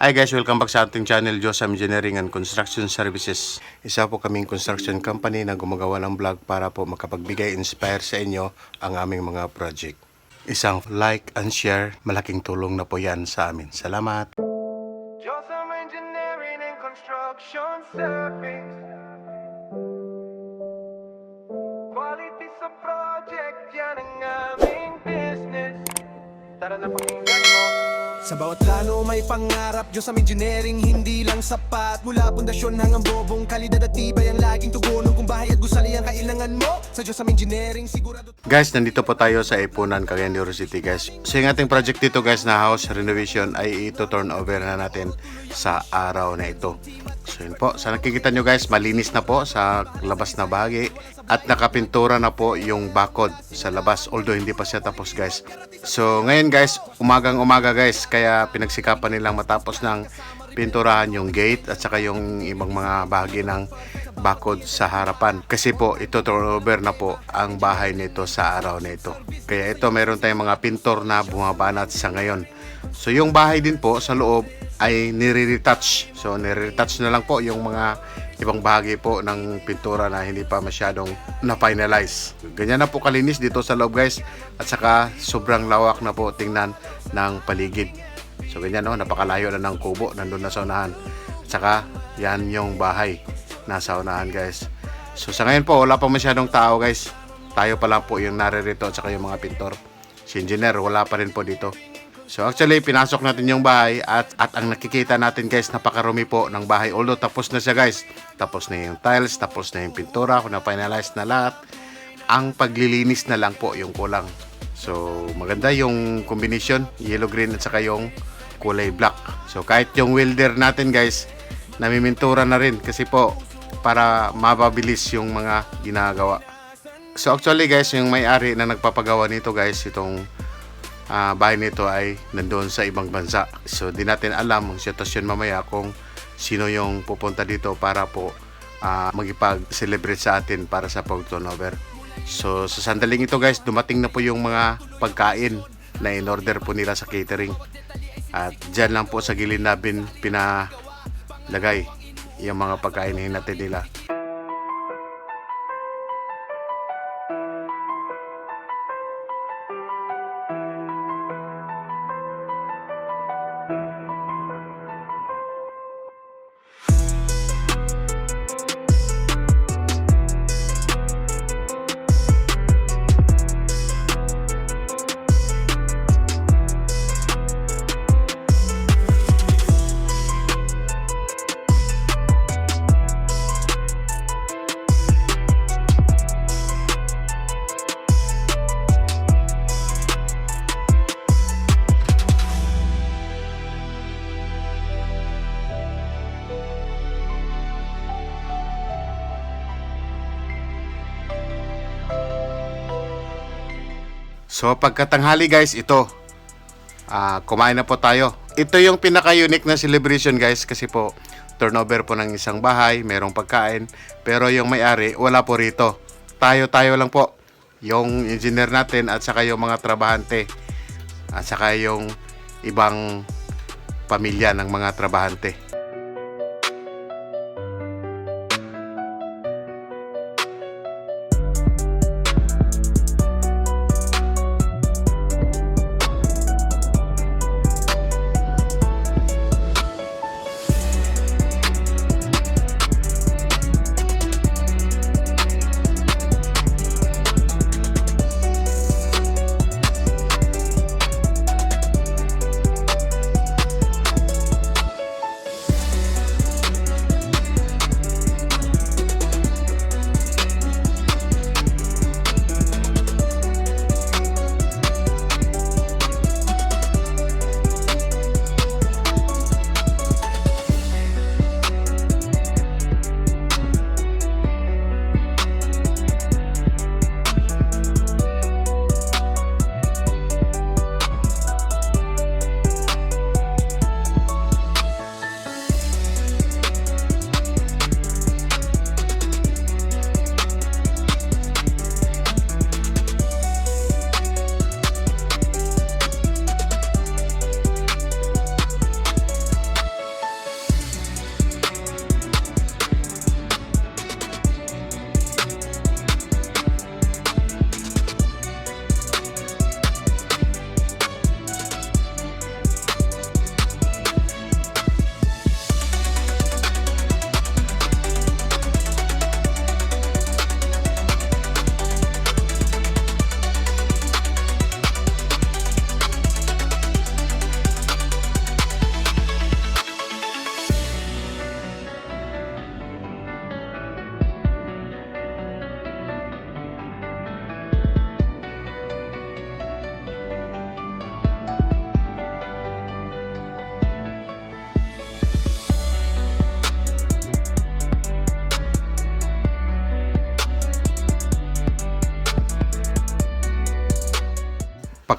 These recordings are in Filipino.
Hi guys, welcome back sa ating channel, Josam Engineering and Construction Services. Isa po kaming construction company na gumagawa ng vlog para po makapagbigay inspire sa inyo ang aming mga project. Isang like and share, malaking tulong na po yan sa amin. Salamat! Josam Engineering and Construction Service. Quality sa project, yan ang aming business. Tara na pakinggan mo. Sa bawat plano may pangarap, Josam Engineering hindi lang sapat. Mula pundasyon hanggang bobong, kalidad at tibay ang laging tugon. Kung bahay at gusali ang kailangan mo, sa Josam Engineering sigurado. Guys, nandito po tayo sa Ipunan, Cagayan de Oro City guys. So yung ating project dito guys na house renovation ay ito turn over na natin sa araw na ito. So yun po, sa nakikita nyo guys, malinis na po sa labas na bahagi at nakapintura na po yung bakod sa labas, although hindi pa siya tapos guys. So ngayon guys, umagang umaga guys, kaya pinagsikapan nilang matapos ng pinturahan yung gate at saka yung ibang mga bahagi ng bakod sa harapan. Kasi po ito turnover na po ang bahay nito sa araw na ito. Kaya ito meron tayong mga pintor na bumabanat sa ngayon. So yung bahay din po sa loob ay nire-retouch. So nire-retouch na lang po yung mga ibang bahagi po ng pintura na hindi pa masyadong na-finalize. Ganyan na po kalinis dito sa loob guys. At saka sobrang lawak na po tingnan ng paligid. So ganyan no, napakalayo na ng kubo nandun na sa unahan. At saka yan yung bahay nasa unahan guys. So sa ngayon po wala pa masyadong tao guys. Tayo pa lang po yung naririto at saka yung mga pintor. Si engineer wala pa rin po dito. So actually pinasok natin yung bahay at ang nakikita natin guys, napakarumi po ng bahay. Although tapos na siya guys. Tapos na yung tiles, tapos na yung pintura, kung na-finalize na lahat. Ang paglilinis na lang po yung kulang. So maganda yung combination, yellow green at saka yung kulay black. So kahit yung welder natin guys, namimintura na rin kasi po para mapabilis yung mga ginagawa. So actually guys, yung may-ari na nagpapagawa nito guys, itong bahay nito ay nandoon sa ibang bansa. So di natin alam ang sitwasyon mamaya kung sino yung pupunta dito para po magipag-celebrate sa atin para sa pag-turnover. So sa sandaling ito guys, dumating na po yung mga pagkain na in-order po nila sa catering. At dyan lang po sa gilid namin pinalagay yung mga pagkain na hinatid nila. So pagkatanghali guys, ito kumain na po tayo. Ito yung pinaka-unique na celebration guys kasi po turnover po ng isang bahay, merong pagkain, pero yung may-ari wala po rito. Tayo lang po, yung engineer natin at saka yung mga trabahante at saka yung ibang pamilya ng mga trabahante.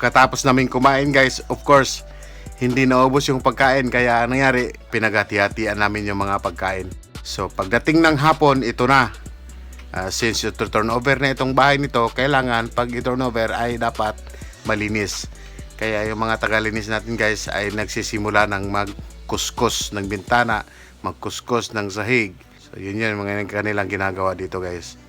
pagkatapos namin kumain guys, of course, hindi naubos yung pagkain. Kaya ang nangyari, pinaghati-hatian namin yung mga pagkain. So pagdating ng hapon, ito na. Since ito turnover na itong bahay nito, kailangan pag i-turnover ay dapat malinis. Kaya yung mga tagalinis natin guys ay nagsisimula ng magkuskus ng bintana, magkuskus ng sahig. So yun yung mga kanilang ginagawa dito guys.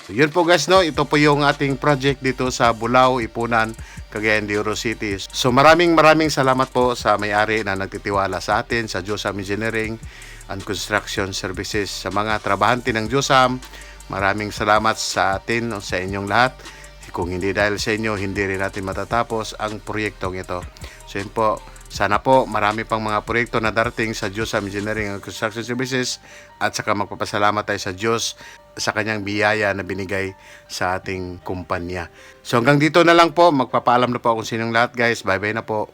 So yun po guys, no, ito po yung ating project dito sa Bulao, Ipunan, Cagayan de Oro City. So maraming salamat po sa may-ari na nagtitiwala sa atin, sa Josam Engineering and Construction Services. Sa mga trabahante ng Josam, maraming salamat sa atin, sa inyong lahat. Kung hindi dahil sa inyo, hindi rin natin matatapos ang proyektong ito. So yun po, sana po marami pang mga proyekto na darating sa Josam Engineering and Construction Services, at saka magpapasalamat tayo sa Diyos sa kanyang biyaya na binigay sa ating kumpanya. So hanggang dito na lang po, magpapaalam na po ako sa inyong lahat guys. Bye bye na po.